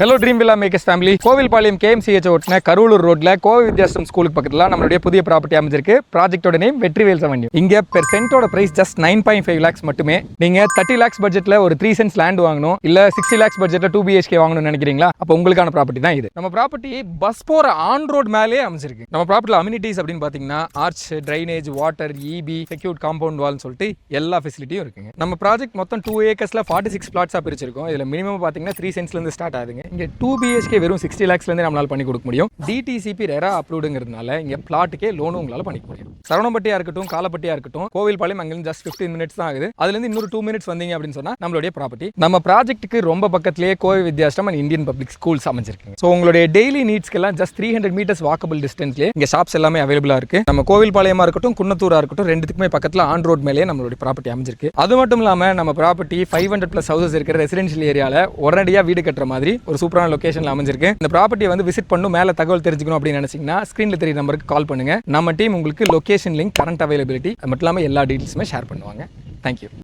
Hello dream villa makers family. Kovilpalayam KMCH ஓட்டின கரூலூர் ரோட்ல கோவை வித்யாசம் ஸ்கூலுக்கு பக்கத்துல நம்மளுடைய புதிய ப்ராப்பர்ட்டி அமைஞ்சிருக்கு. ப்ராஜெக்டோட நேம் வெற்றிவேல் செவன்யூ. இங்க பெர் சென்ட்டோட பிரைஸ் ஜஸ்ட் 9.5 lakhs மட்டுமே. நீங்க 30 lakhs பட்ஜெட்ல ஒரு 3 cents லேண்ட் வாங்கணும், இல்ல 60 lakhs பட்ஜெட்ல 2 BHK வாங்கணும்னு நினைக்கிறீங்களா? அப்ப உங்களுக்கான ப்ராப்பர்ட்டி தான் இது. நம்ம ப்ராப்பர்ட்டி பஸ் போற ஆன் ரோட் மேலே அமைஞ்சிருக்கு. நம்ம ப்ராப்பர்ட்டில அம்யூனிட்டிஸ் அப்படின்னு பாத்தீங்கன்னா arch, drainage, water, EB, secured compound வால்னு சொல்லிட்டு எல்லா ஃபெசிலிட்டியும் இருக்குங்க. நம்ம ப்ராஜெக்ட் மொத்தம் 2 acresல 46 plots பிரிச்சிருக்கோம். இதுல மினிமம் பாத்தீங்கன்னா 3 cents இருந்து ஸ்டார்ட் ஆகுதுங்க. இங்க 2 BHK வெறும் 60 lakhsலேருந்து நம்மளால பண்ணி கொடுக்க முடியும். DTCP ரெரா அப்ரூவ்டுங்கிறதுனால இங்க பிளாட்டுக்கே லோனும் உங்களால பண்ணிக்க முடியும். சரவணம்பட்டியா இருக்கட்டும், காலப்பட்டியா இருக்கட்டும், கோவில்பாளையம் அங்கிருந்து ஜஸ்ட் 15 minutes தான் ஆகுது. அதுல இருந்து இன்னொரு 2 minutes வந்தீங்க அப்படின்னு சொன்னா நம்மளுடைய ப்ராப்பர்ட்டி. நம்ம ப்ராஜெக்ட்டுக்கு ரொம்ப பக்கத்திலேயே கோவை வித்யாசம் அண்ட் இந்தியன் பப்ளிக் ஸ்கூல்ஸ் அமைஞ்சிருக்கு. ஸோ உங்களுடைய டெய்லி நீட்ஸ்க்கெல்லாம் ஜஸ்ட் 300 meters வாக்கபிள் டிஸ்டன்ஸ்லேயே இங்க ஷாப்ஸ் எல்லாமே அவைலபிளா இருக்கு. நம்ம கோவில்பாளையமா இருக்கட்டும், குன்னத்தூரா இருக்கட்டும், ரெண்டுத்துக்குமே பக்கத்துல ஆன் ரோட் மேலே நம்மளுடைய ப்ராப்பர்ட்டி அமைஞ்சிருக்கு. அது மட்டும் இல்லாம நம்ம ப்ராப்பர்ட்டி 500+ houses இருக்கிற ரெசிடென்ஷியல் ஏரியால உடனடியாக வீடு கட்டுற மாதிரி ஒரு சூப்பரான லொகேஷன்ல அமைஞ்சிருக்கு. இந்த ப்ராப்பர்ட்டி வந்து விசிட் பண்ணும், மேல தகவல் தெரிஞ்சுக்கணும் அப்படின்னு நினைச்சீங்கன்னா ஸ்கிரீன்ல தெரிய நம்பருக்கு கால் பண்ணுங்க. நம்ம டீம் உங்களுக்கு லொகேஷன் லிங்க், கரண்ட் அவைலபிலிட்டி, அது மட்டும் இல்லாமல் எல்லா டீட்டெயில்ஸுமே ஷேர் பண்ணுவாங்க. தேங்க்யூ.